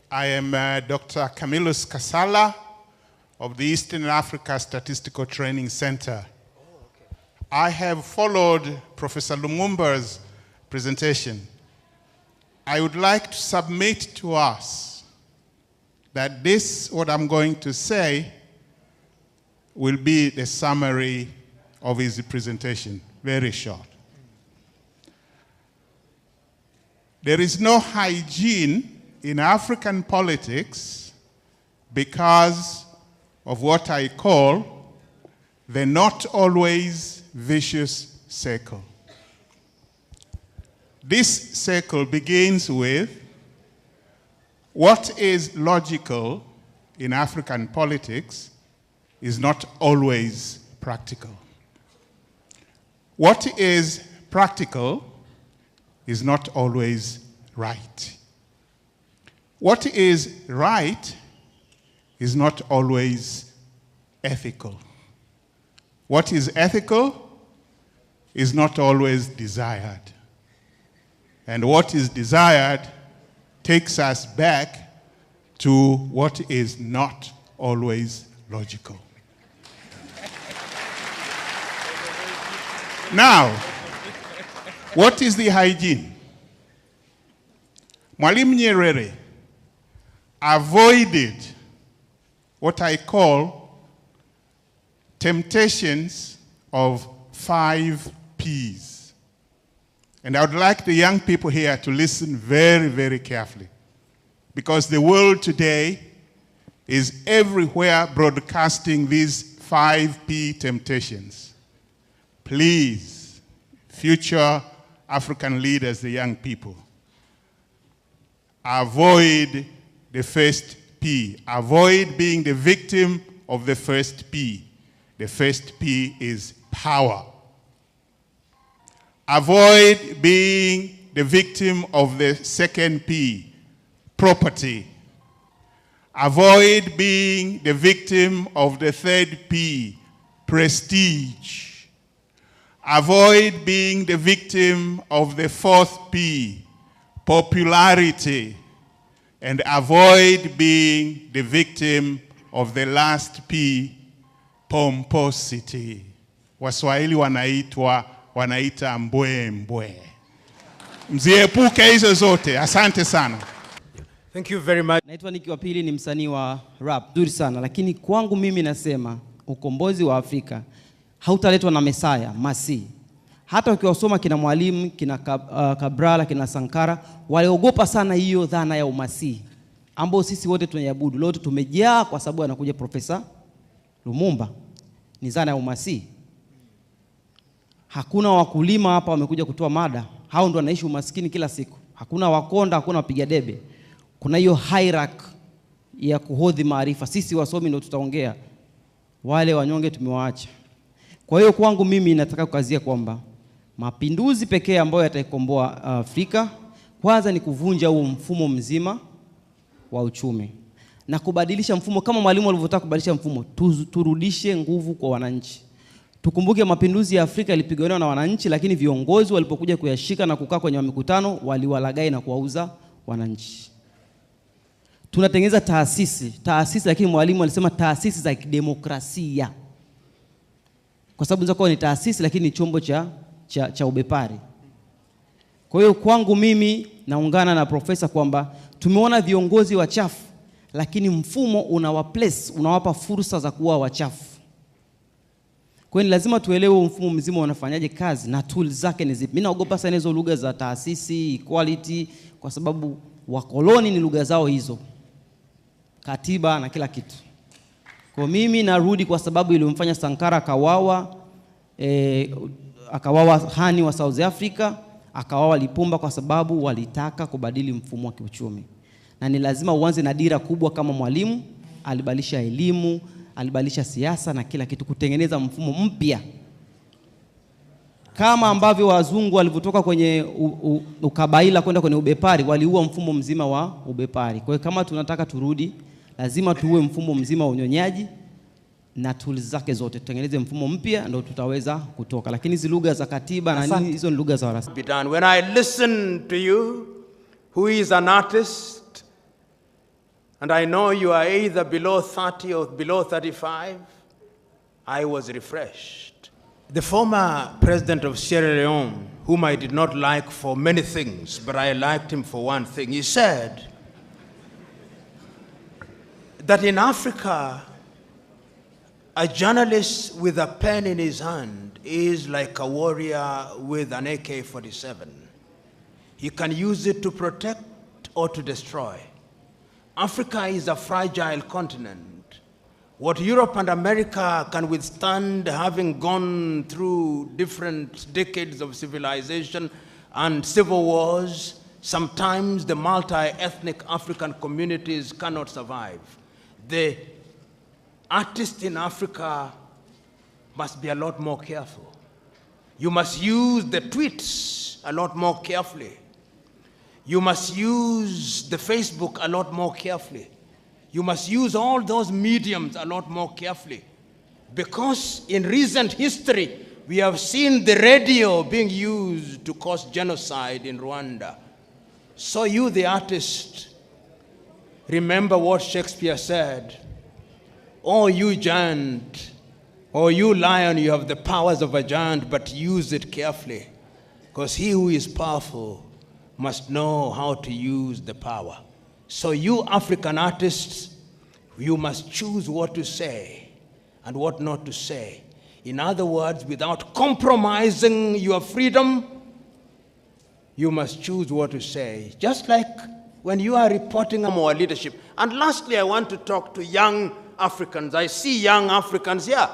I am Dr. Camillus Kasala of the Eastern Africa Statistical Training Center. I have followed Professor Lumumba's presentation. I would like to submit to us that this, what I'm going to say, will be the summary of his presentation, very short. There is no hygiene in African politics because of what I call the not always vicious circle. This circle begins with what is logical in African politics is not always practical. What is practical is not always right. What is right is not always ethical. What is ethical is not always desired. And what is desired takes us back to what is not always logical. Now, what is the hygiene? Mwalimu Nyerere avoided what I call temptations of 5 Ps. And I would like the young people here to listen very, very carefully, because the world today is everywhere broadcasting these 5P temptations. Please, future African leaders, the young people, avoid the first P. Avoid being the victim of the first P. The first P is power. Avoid being the victim of the second P, property. Avoid being the victim of the third P, prestige. Avoid being the victim of the fourth P, popularity. And avoid being the victim of the last P, pomposity. Waswahili wanaita mbwe mbwe. Mziepuke hizo zote. Asante sana. Thank you very much. Naitwa Niki wa Pili, ni msanii wa rap. Nzuri sana, lakini kwangu mimi nasema ukombozi wa Afrika hautaletwa na Mesaya, Masi. Hata ukiwasoma kina Mwalimu, kina Kabrala, kina Sankara, waliogopa sana hiyo dhana ya umasi ambao sisi wote tunaiabudu. Leo tumejaa kwa sababu anakuja Profesa Lumumba. Ni dhana ya umasi. Hakuna wakulima hapa wamekuja kutoa mada. Hao ndio wanaishi umaskini kila siku. Hakuna wakonda, hakuna wapiga debe. Kuna hiyo hierarchy ya kuhodhi maarifa. Sisi wasomi ndio tutaongea. Wale wanyonge tumewaacha. Kwa hiyo kwangu mimi nataka kukazia kwamba mapinduzi pekee ambayo yataikomboa Afrika kwanza ni kuvunja huo mfumo mzima wa uchumi na kubadilisha mfumo kama Mwalimu alivyotaka kubadilisha mfumo. Turudishe nguvu kwa wananchi. Tukumbuke mapinduzi ya Afrika yalipigwa na wananchi, lakini viongozi walipokuja kuyashika na kukaa kwenye mikutano waliwalagai na kuwauza wananchi. Tunatengeneza taasisi, lakini Mwalimu alisema taasisi za demokrasia. Kwa sababu nzako ni taasisi lakini ni chombo cha ubepari. Kwa hiyo kwangu mimi naungana na profesa kwamba tumeona viongozi wachafu lakini mfumo unawapa fursa za kuwa wachafu. Kwa hiyo lazima tuelewe mfumo mzima unafanyaje kazi na tools zake ni zipi. Mimi naogopa sana hizo lugha za taasisi, equality, kwa sababu wakoloni ni lugha zao hizo. Katiba na kila kitu. Kwa mimi narudi kwa sababu ilimfanya Sankara akawawa Hani wa South Africa, akawawa Lipumba kwa sababu walitaka kubadili mfumo wa kiuchumi. Na ni lazima uanze na dira kubwa kama Mwalimu, alibadilisha elimu, alibadilisha siasa na kila kitu kutengeneza mfumo mpya. Kama ambavyo wazungu walivyotoka kwenye ukabaila kwenda kwenye ubepari, waliua mfumo mzima wa ubepari. Kwa hiyo kama tunataka turudi, lazima tuue mfumo mzima wa unyonyaji na tools zake zote. Tutengeneze mfumo mpya ndio tutaweza kutoka. Lakini hizo lugha za katiba na nini, hizo ni lugha za warasa. When I listen to you, who is an artist, and I know you are either below 30 or below 35, I was refreshed. The former president of Sierra Leone, whom I did not like for many things, but I liked him for one thing, he said that in Africa, a journalist with a pen in his hand is like a warrior with an AK-47. He can use it to protect or to destroy. Africa is a fragile continent. What Europe and America can withstand, having gone through different decades of civilization and civil wars, sometimes the multi-ethnic African communities cannot survive. The artists in Africa must be a lot more careful. You must use the tweets a lot more carefully. You must use the Facebook a lot more carefully. You must use all those mediums a lot more carefully. Because in recent history, we have seen the radio being used to cause genocide in Rwanda. So you, the artist, remember what Shakespeare said. Oh, you giant, or you lion, you have the powers of a giant, but use it carefully. Because he who is powerful must know how to use the power. So you African artists, you must choose what to say and what not to say. In other words, without compromising your freedom, you must choose what to say. Just like when you are reporting on our leadership. And lastly, I want to talk to young Africans. I see young Africans here.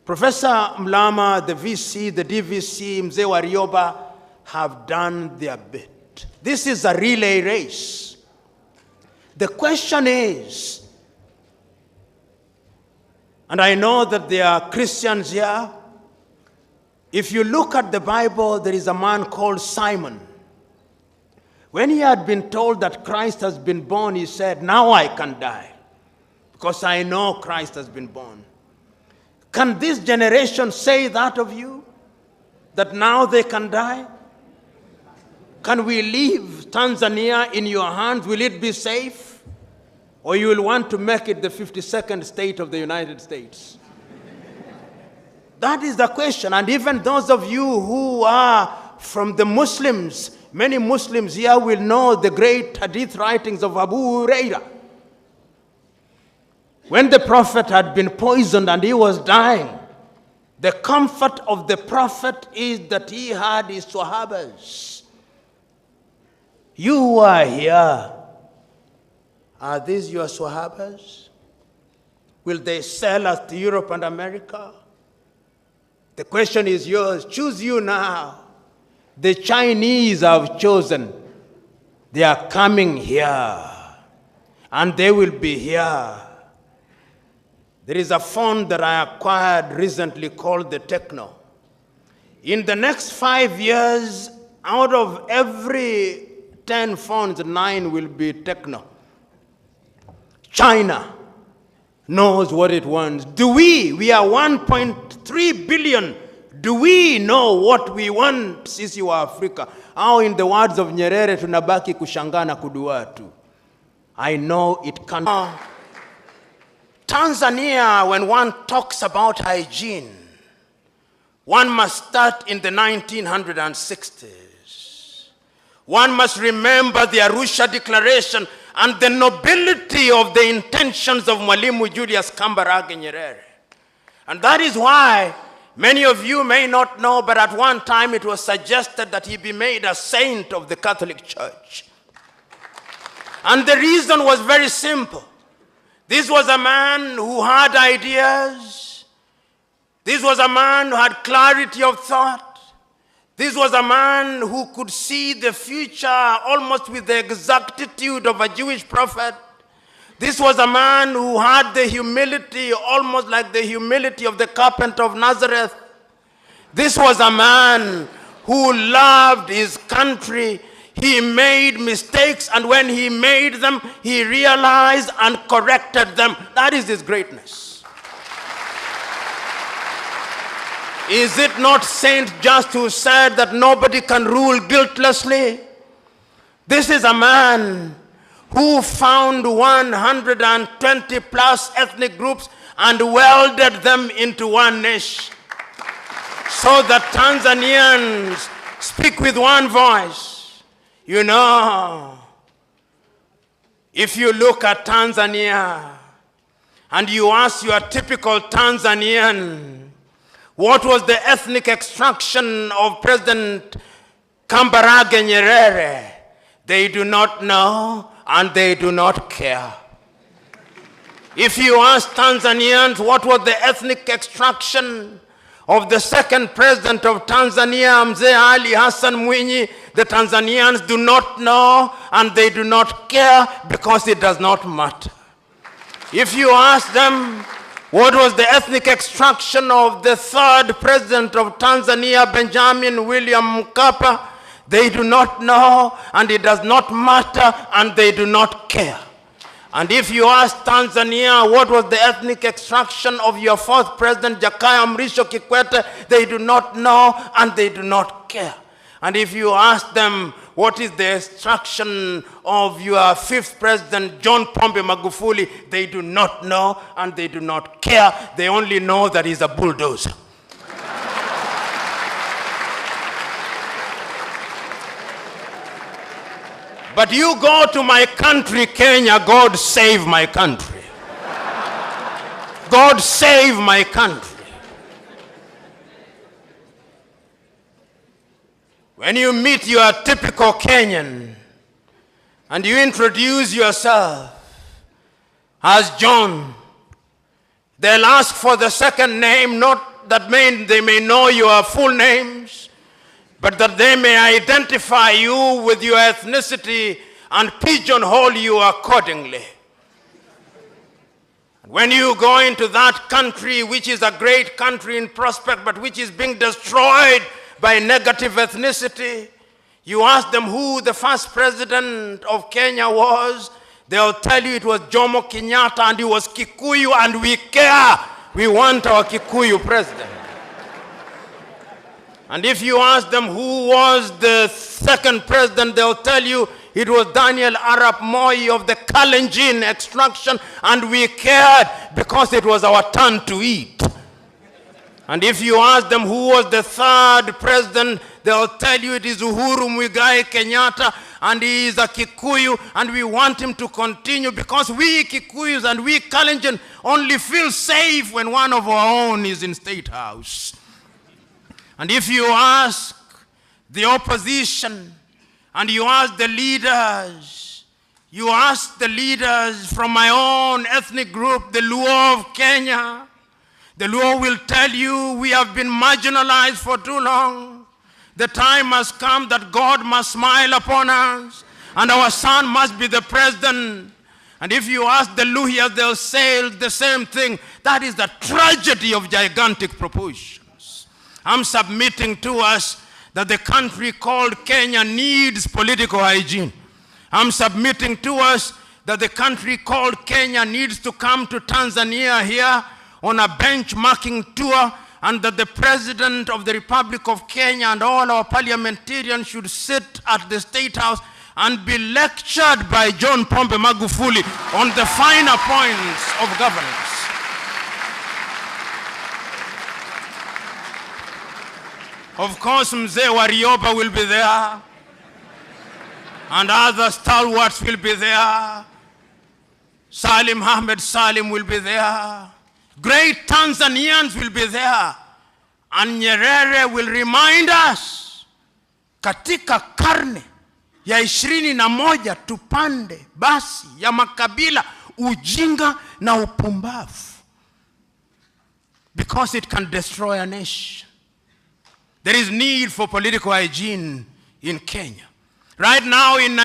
Professor Mlama, the VC, the DVC, Mzee Warioba have done their bit. This is a relay race. The question is, and I know that there are Christians here, if you look at the Bible, there is a man called Simon. When he had been told that Christ has been born, he said, now I can die, because I know Christ has been born. Can this generation say that of you? That now they can die? Can we leave Tanzania in your hands? Will it be safe? Or you will want to make it the 52nd state of the United States? That is the question. And even those of you who are from the Muslims, many Muslims here will know the great hadith writings of Abu Huraira. When the Prophet had been poisoned and he was dying, the comfort of the Prophet is that he had his Sahabas. You who are here, are these your Sahabas? Will they sell us to Europe and America? The question is yours. Choose you now. The Chinese have chosen. They are coming here. And they will be here. There is a phone that I acquired recently called the Techno. In the next 5 years, out of every 10 phones, 9 will be Techno. China knows what it wants. We are 1.3 billion. Do we know what we want? Sisi wa Afrika. Au in the words of Nyerere, tunabaki kushangana kuduatu. I know it can. Tanzania, when one talks about hygiene, one must start in the 1960s. One must remember the Arusha Declaration and the nobility of the intentions of Mwalimu Julius Kambarage Nyerere. And that is why many of you may not know, but at one time it was suggested that he be made a saint of the Catholic Church. And the reason was very simple. This was a man who had ideas. This was a man who had clarity of thought. This was a man who could see the future almost with the exactitude of a Jewish prophet. This was a man who had the humility, almost like the humility of the carpenter of Nazareth. This was a man who loved his country. He made mistakes, and when he made them, he realized and corrected them. That is his greatness. Is it not Saint Just who said that nobody can rule guiltlessly? This is a man who found 120 plus ethnic groups and welded them into one nation, so that Tanzanians speak with one voice. You know, if you look at Tanzania and you ask your typical Tanzanian, what was the ethnic extraction of President Kambarage Nyerere? They do not know and they do not care. If you ask Tanzanians what was the ethnic extraction of the second president of Tanzania, Mzee Ali Hassan Mwinyi, the Tanzanians do not know and they do not care because it does not matter. If you ask them what was the ethnic extraction of the third president of Tanzania, Benjamin William Mkapa, they do not know and it does not matter and they do not care. And if you ask Tanzania what was the ethnic extraction of your fourth president, Jakaya Mrisho Kikwete, they do not know and they do not care. And if you ask them what is the extraction of your fifth president, John Pombe Magufuli, they do not know and they do not care. They only know that he's a bulldozer. But you go to my country, Kenya, God save my country. God save my country. When you meet your typical Kenyan and you introduce yourself as John, they'll ask for the second name, not that they may know your full names, but that they may identify you with your ethnicity and pigeonhole you accordingly. When you go into that country, which is a great country in prospect, but which is being destroyed by negative ethnicity, you ask them who the first president of Kenya was, they'll tell you it was Jomo Kenyatta and he was Kikuyu, and we care. We want our Kikuyu president. And if you ask them who was the second president, they'll tell you it was Daniel Arap Moi of the Kalenjin extraction, and we cared because it was our turn to eat. And if you ask them who was the third president, they'll tell you it is Uhuru Muigai Kenyatta, and he is a Kikuyu, and we want him to continue because we Kikuyus and we Kalenjin only feel safe when one of our own is in State House. And if you ask the opposition and you ask the leaders from my own ethnic group, the Luo of Kenya, the Luo will tell you we have been marginalized for too long. The time has come that God must smile upon us and our son must be the president. And if you ask the Luhyas, they'll say the same thing. That is the tragedy of gigantic proportions. I'm submitting to us that the country called Kenya needs political hygiene. I'm submitting to us that the country called Kenya needs to come to Tanzania here on a benchmarking tour, and that the President of the Republic of Kenya and all our parliamentarians should sit at the State House and be lectured by John Pombe Magufuli on the finer points of governance. Of course, Mzee Warioba will be there, and other stalwarts will be there. Salim Ahmed Salim will be there. Great Tanzanians will be there. And Nyerere will remind us, katika karne ya 21 tupande basi ya makabila ujinga na upumbavu, because it can destroy a nation. There is need for political hygiene in Kenya. Right now in